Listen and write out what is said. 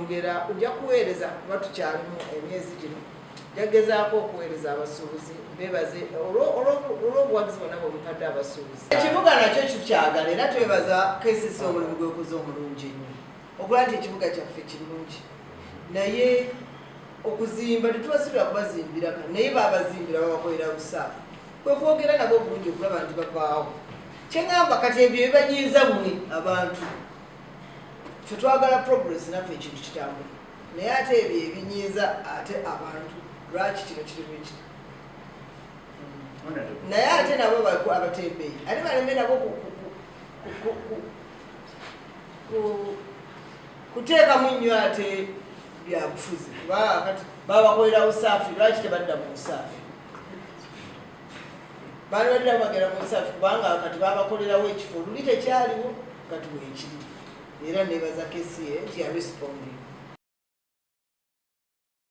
kwongera ojja kuweereza kuba tukyalimu emyezi gino jagezaako okuweereza abasuubuzi bebaze olw'obuwagizi bonna bwebupadde abasuubuzi. Ekibuga nakyo kikyagala era twebaza KCCA omulimu gwekoze omulungi ennyo okulaba nti ekibuga kyaffe kirungi naye okuzimba tetubasubira kubazimbira naye babazimbira babakolera busaafu kwekwogera nabo obulungi okulaba nti bavaawo. Kyeŋŋamba kati ebyo bibanyiiza mmwe abantu ffe twagala progress naffe ekintu kitambula naye ate ebyo ebinyiiza ate abantu lwaki kino kirimu ekiti naye ate nabo abatembeeyi ate baleme nabo kuteekamu nnyo ate byabufuzi kubanga kati babakolera busaafi lwaki tebadda mu busaafi baali badira bagera mu busaafi kubanga kati babakolerawo ekifo luli tekyaliwo kati weekiri era nebaza KCCA nti yarespondi